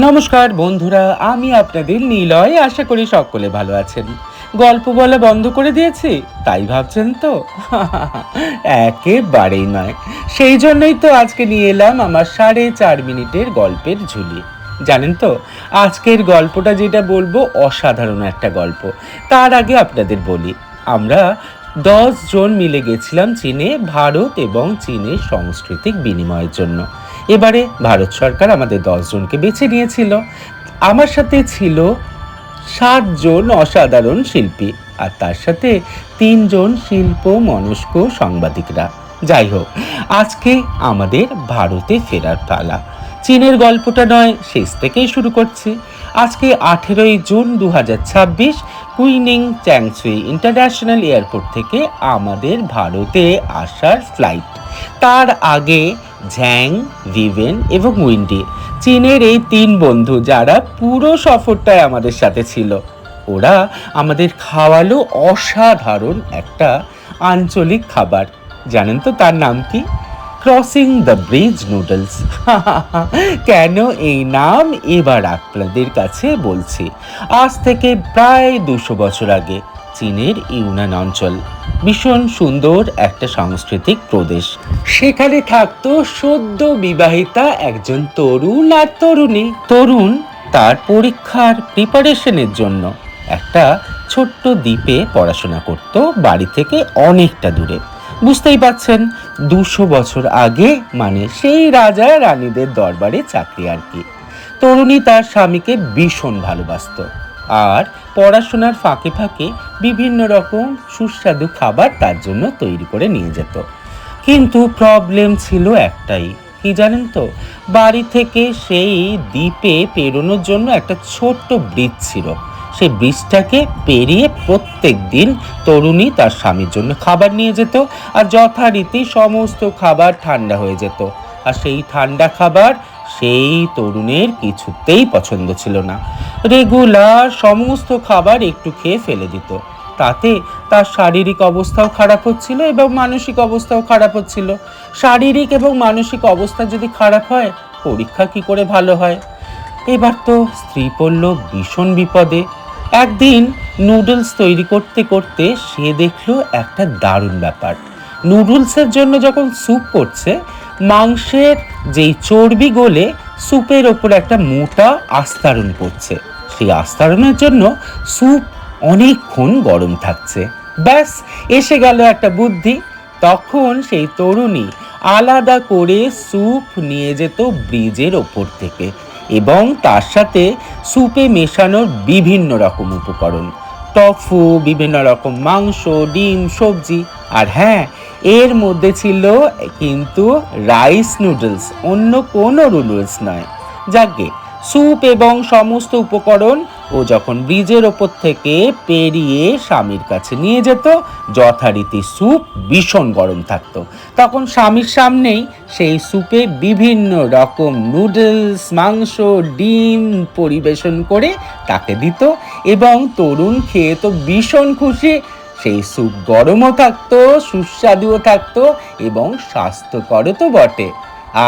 নমস্কার বন্ধুরা, আমি আপনাদের নিলয়। আশা করি সকলে ভালো আছেন। গল্প বলা বন্ধ করে দিয়েছি তাই ভাবছেন তো? একেবারেই নয়। সেই জন্যই তো আজকে নিয়ে এলাম আমার 4.5 মিনিটের গল্পের ঝুলি। জানেন তো, আজকের গল্পটা যেটা বলবো অসাধারণ একটা গল্প। তার আগে আপনাদের বলি, আমরা 10 জন মিলে গেছিলাম চীনে, ভারত এবং চীনের সাংস্কৃতিক বিনিময়ের জন্য। এবারে ভারত সরকার আমাদের 10 জনকে বেছে নিয়েছিল। আমার সাথে ছিল 7 জন অসাধারণ শিল্পী, আর তার সাথে 3 জন শিল্প মনস্ক সাংবাদিকরা। যাই হোক, আজকে আমাদের ভারতে ফেরার পালা। চীনের গল্পটা নয়, শেষ থেকেই শুরু করছি। আজকে 18ই জুন 2026 কুইনিং চ্যাংসুই ইন্টারন্যাশনাল এয়ারপোর্ট থেকে আমাদের ভারতে আসার ফ্লাইট। তার আগে ঝ্যাং, ভিভেন এবং উইন্ডি, চীনের এই 3 বন্ধু যারা পুরো সফরটায় আমাদের সাথে ছিল, ওরা আমাদের খাওয়ালো অসাধারণ একটা আঞ্চলিক খাবার। জানেন তো তার নাম কি? Crossing the bridge noodles. কেন এই নাম এবার আপনাদের কাছে বলছি। আজ থেকে প্রায় 200 বছর আগে চীনের ইউনান অঞ্চল, ভীষণ সুন্দর একটা সাংস্কৃতিক প্রদেশ। সেখানে থাকতো সদ্য বিবাহিতা একজন তরুণ আর তরুণী। তরুণ তার পরীক্ষার প্রিপারেশনের জন্য একটা ছোট্ট দ্বীপে পড়াশোনা করত, বাড়ি থেকে অনেকটা দূরে। বুঝতেই পাচ্ছেন, 200 বছর আগে, মানে সেই রাজা রানীদের দরবারে চাকরি আর কি। তরুণী তার স্বামীকে ভীষণ ভালোবাসত, আর পড়াশোনার ফাঁকে ফাঁকে বিভিন্ন রকম সুস্বাদু খাবার তার জন্য তৈরি করে নিয়ে যেত। কিন্তু প্রবলেম ছিল একটাই, কি জানেন তো? বাড়ি থেকে সেই দ্বীপে পেরোনোর জন্য একটা ছোট্ট ব্রিজ ছিল। সেই ব্রিজটাকে পেরিয়ে প্রত্যেক দিন তরুণী তার স্বামীর জন্য খাবার নিয়ে যেত, আর যথারীতি সমস্ত খাবার ঠান্ডা হয়ে যেত। আর সেই ঠান্ডা খাবার সেই তরুণের কিছুতেই পছন্দ ছিল না। রেগুলার সমস্ত খাবার একটু খেয়ে ফেলে দিত। তাতে তার শারীরিক অবস্থাও খারাপ হচ্ছিল এবং মানসিক অবস্থাও খারাপ হচ্ছিল। শারীরিক এবং মানসিক অবস্থা যদি খারাপ হয়, পরীক্ষা কি করে ভালো হয়? এবার তো স্ত্রী পড়ল ভীষণ বিপদে। একদিন নুডলস তৈরি করতে করতে সে দেখলো একটা দারুণ ব্যাপার। নুডলসের জন্য যখন স্যুপ করছে, মাংসের যেই চর্বি গলে স্যুপের ওপর একটা মোটা আস্তরণ পড়ছে। সেই আস্তরণের জন্য স্যুপ অনেকক্ষণ গরম থাকছে। ব্যাস, এসে গেল একটা বুদ্ধি। তখন সেই তরুণী আলাদা করে স্যুপ নিয়ে যেত ব্রিজের ওপর থেকে, এবং তার সাথে স্যুপে মেশানোর বিভিন্ন রকম উপকরণ, টফু, বিভিন্ন রকম মাংস, ডিম, সবজি। আর হ্যাঁ, এর মধ্যে ছিল কিন্তু রাইস নুডলস, অন্য কোনো নুডলস নয়। যাকে স্যুপ এবং সমস্ত উপকরণ ও যখন ব্রিজের ওপর থেকে পেরিয়ে স্বামীর কাছে নিয়ে যেত, যথারীতি স্যুপ ভীষণ গরম থাকতো। তখন স্বামীর সামনেই সেই স্যুপে বিভিন্ন রকম নুডলস, মাংস, ডিম পরিবেশন করে তাকে দিত, এবং তরুণ খেয়ে তো ভীষণ খুশি। সেই স্যুপ গরমও থাকতো, সুস্বাদুও থাকতো এবং স্বাস্থ্যকরও তো বটে।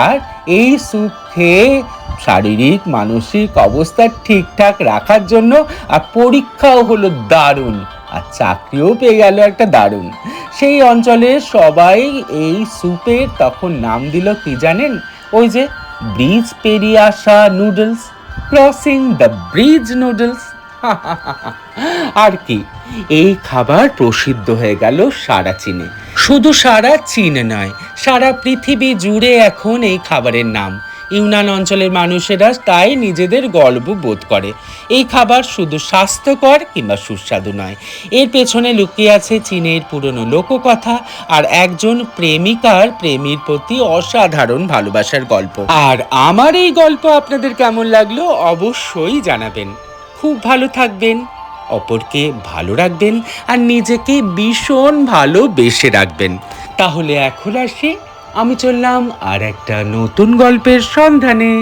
আর এই স্যুপ খেয়ে শারীরিক মানসিক অবস্থা ঠিকঠাক রাখার জন্য আর পরীক্ষাও হলো দারুণ, আর চাকরিও পেয়ে গেল একটা দারুণ। সেই অঞ্চলের সবাই এই স্যুপের তখন নাম দিল কি জানেন? ওই যে ব্রিজ পেরিয়ে আসা noodles, crossing the bridge noodles. আর কি, এই খাবার প্রসিদ্ধ হয়ে গেল সারা চীনে। শুধু সারা চীন নয়, সারা পৃথিবী জুড়ে এখন এই খাবারের নাম। ইউনান অঞ্চলের মানুষেরা তাই নিজেদের গর্ব বোধ করে। এই খাবার শুধু স্বাস্থ্যকর কিংবা সুস্বাদু নয়, এর পেছনে লুকিয়ে আছে চীনের পুরনো লোককথা আর একজন প্রেমিকার প্রেমীর প্রতি অসাধারণ ভালোবাসার গল্প। আর আমার এই গল্প আপনাদের কেমন লাগলো অবশ্যই জানাবেন। খুব ভালো থাকবেন, অপরকে ভালো রাখবেন, আর নিজেকে ভীষণ ভালোবেসে রাখবেন। তাহলে এখন আসি, আমি চললাম আর একটা নতুন গল্পের সন্ধানে।